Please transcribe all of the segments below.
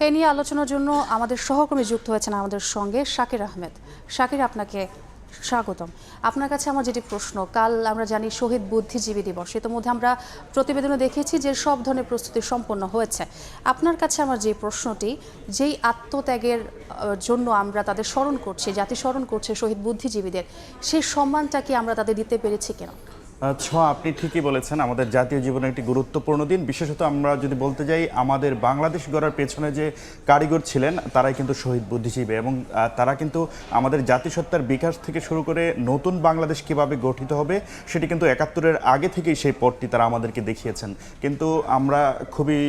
এ নিয়ে আলোচনার জন্য আমাদের সহকর্মী যুক্ত হয়েছেন আমাদের সঙ্গে শাকির আহমেদ। শাকির, আপনাকে স্বাগতম। আপনার কাছে আমার যেটি প্রশ্ন, কাল আমরা জানি শহীদ বুদ্ধিজীবী দিবস, ইতিমধ্যে আমরা প্রতিবেদনে দেখেছি যে সব ধরনের প্রস্তুতি সম্পন্ন হয়েছে। আপনার কাছে আমার যে প্রশ্নটি, যেই আত্মত্যাগের জন্য আমরা তাদের স্মরণ করছি, জাতি স্মরণ করছে শহীদ বুদ্ধিজীবীদের, সেই সম্মানটা কি আমরা তাদের দিতে পেরেছি কিনা? আপনি ঠিকই বলেছেন, আমাদের জাতীয় জীবনে একটি গুরুত্বপূর্ণ দিন। বিশেষত আমরা যদি বলতে যাই, আমাদের বাংলাদেশ গড়ার পেছনে যে কারিগর ছিলেন তারাই কিন্তু শহীদ বুদ্ধিজীবী, এবং তারা কিন্তু আমাদের জাতিসত্তার বিকাশ থেকে শুরু করে নতুন বাংলাদেশ কিভাবে গঠিত হবে সেটি কিন্তু ৭১-এর আগে থেকেই সেই পথটি তারা আমাদেরকে দেখিয়েছেন। কিন্তু আমরা খুবই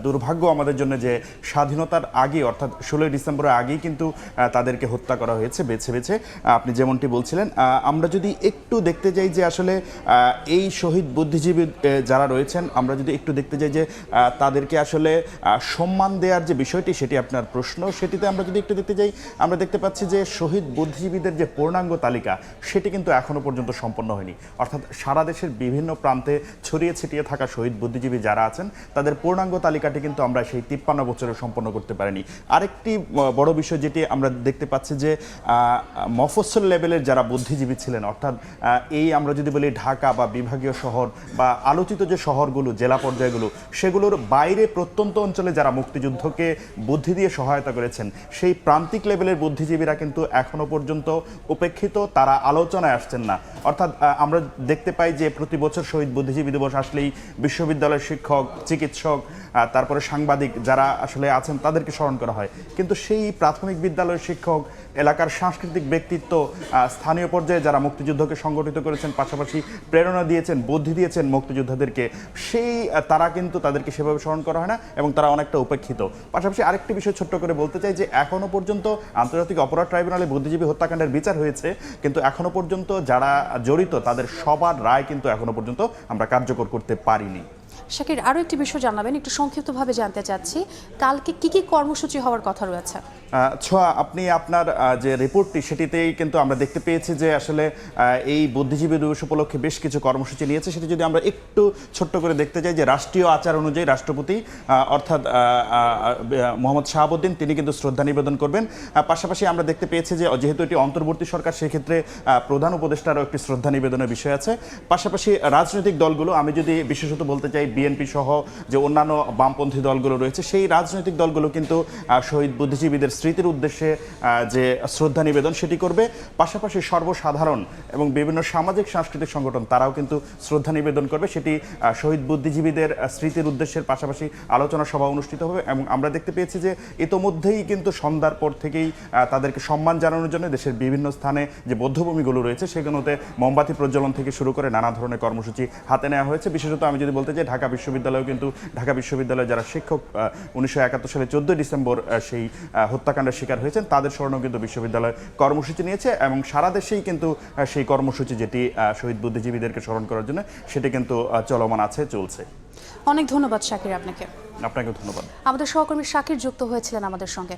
দুর্ভাগ্য আমাদের জন্য যে স্বাধীনতার আগে, অর্থাৎ ১৬ই ডিসেম্বরের আগেই কিন্তু তাদেরকে হত্যা করা হয়েছে বেছে বেছে, আপনি যেমনটি বলছিলেন। আমরা যদি একটু দেখতে যাই যে আসলে এই শহীদ বুদ্ধিজীবী যারা রয়েছেন, আমরা যদি একটু দেখতে যাই যে তাদেরকে আসলে সম্মান দেওয়ার যে বিষয়টি, সেটি আপনার প্রশ্ন, সেটিতে আমরা যদি একটু দেখতে যাই, আমরা দেখতে পাচ্ছি যে শহীদ বুদ্ধিজীবীদের যে পূর্ণাঙ্গ তালিকা সেটি কিন্তু এখনও পর্যন্ত সম্পন্ন হয়নি। অর্থাৎ সারা দেশের বিভিন্ন প্রান্তে ছড়িয়ে ছিটিয়ে থাকা শহীদ বুদ্ধিজীবী যারা আছেন তাদের পূর্ণাঙ্গ তালিকাটি কিন্তু আমরা সেই ৫৩ বছরে সম্পন্ন করতে পারিনি। আরেকটি বড় বিষয় যেটি আমরা দেখতে পাচ্ছি যে মফস্বল লেভেলের যারা বুদ্ধিজীবী ছিলেন, অর্থাৎ এই আমরা যদি বলি ঢাকা বা বিভাগীয় শহর বা আলোচিত যে শহরগুলো, জেলা পর্যায়গুলো, সেগুলোর বাইরে প্রত্যন্ত অঞ্চলে যারা মুক্তিযুদ্ধকে বুদ্ধি দিয়ে সহায়তা করেছেন, সেই প্রান্তিক লেভেলের বুদ্ধিজীবীরা কিন্তু এখনো পর্যন্ত উপেক্ষিত, তারা আলোচনায় আসছেন না। অর্থাৎ আমরা দেখতে পাই যে প্রতি বছর শহীদ বুদ্ধিজীবী দিবস আসলেই বিশ্ববিদ্যালয়ের শিক্ষক, চিকিৎসক, তারপরে সাংবাদিক যারা আসলে আছেন তাদেরকে স্মরণ করা হয়, কিন্তু সেই প্রাথমিক বিদ্যালয়ের শিক্ষক, এলাকার সাংস্কৃতিক ব্যক্তিত্ব, স্থানীয় পর্যায়ে যারা মুক্তিযুদ্ধকে সংগঠিত করেছেন, পাশাপাশি প্রেরণা দিয়েছেন, বুদ্ধি দিয়েছেন মুক্তিযোদ্ধাদেরকে, সেই তারা কিন্তু তাদেরকে সেভাবে স্মরণ করা হয় না এবং তারা অনেকটা উপেক্ষিত। পাশাপাশি আরেকটি বিষয় ছোট্ট করে বলতে চাই যে এখনও পর্যন্ত আন্তর্জাতিক অপরাধ ট্রাইব্যুনালে বুদ্ধিজীবী হত্যাকাণ্ডের বিচার হয়েছে, কিন্তু এখনও পর্যন্ত যারা জড়িত তাদের সবার রায় কিন্তু এখনও পর্যন্ত আমরা কার্যকর করতে পারিনি। শাকির, আরও একটি বিষয় জানাবেন, একটু সংক্ষিপ্তভাবে জানতে চাচ্ছি, কালকে কি কি কর্মসূচি হওয়ার কথা রয়েছে? আপনি আপনার যে রিপোর্টটি সেটিতেই কিন্তু আমরা দেখতে পেয়েছি যে আসলে এই বুদ্ধিজীবী দিবস উপলক্ষে বেশ কিছু কর্মসূচি নিয়েছে। সেটি যদি আমরা একটু ছোট্ট করে দেখতে যাই, যে রাষ্ট্রীয় আচার অনুযায়ী রাষ্ট্রপতি অর্থাৎ মোহাম্মদ শাহাবুদ্দিন তিনি কিন্তু শ্রদ্ধা নিবেদন করবেন। পাশাপাশি আমরা দেখতে পেয়েছি যে যেহেতু এটি অন্তর্বর্তী সরকার, সেক্ষেত্রে প্রধান উপদেষ্টারও একটি শ্রদ্ধা নিবেদনের বিষয় আছে। পাশাপাশি রাজনৈতিক দলগুলো, আমি যদি বিশেষত বলতে চাই বিএনপি সহ যে অন্যান্য বামপন্থী দলগুলো রয়েছে, সেই রাজনৈতিক দলগুলো কিন্তু শহীদ বুদ্ধিজীবীদের স্মৃতির উদ্দেশ্যে যে শ্রদ্ধা নিবেদন সেটি করবে। পাশাপাশি সর্বসাধারণ এবং বিভিন্ন সামাজিক সাংস্কৃতিক সংগঠন তারাও কিন্তু শ্রদ্ধা নিবেদন করবে। সেটি শহীদ বুদ্ধিজীবীদের স্মৃতির উদ্দেশ্যের পাশাপাশি আলোচনা সভা অনুষ্ঠিত হবে। এবং আমরা দেখতে পেয়েছি যে ইতোমধ্যেই কিন্তু সন্ধ্যার পর থেকেই তাদেরকে সম্মান জানানোর জন্য দেশের বিভিন্ন স্থানে যে বধ্যভূমিগুলো রয়েছে সেগুলোতে মোমবাতি প্রজ্বলন থেকে শুরু করে নানা ধরনের কর্মসূচি হাতে নেওয়া হয়েছে। বিশেষত আমি যদি বলতে চাই, ঢাকা বিশ্ববিদ্যালয়েও কিন্তু ঢাকা বিশ্ববিদ্যালয়ে যারা শিক্ষক ১৯৭১ সালে ১৪ ডিসেম্বর সেই হত্যাকাণ্ডের শিকার হয়েছেন, তাদের স্মরণেও কিন্তু বিশ্ববিদ্যালয় কর্মসূচি নিয়েছে। এবং সারা দেশেই কিন্তু সেই কর্মসূচি, যেটি শহীদ বুদ্ধিজীবীদেরকে স্মরণ করার জন্য, সেটি কিন্তু চলমান আছে, চলছে। অনেক ধন্যবাদ শাকির আপনাকে। আপনাকেও ধন্যবাদ। আমাদের সহকর্মী শাকির যুক্ত হয়েছিলেন আমাদের সঙ্গে।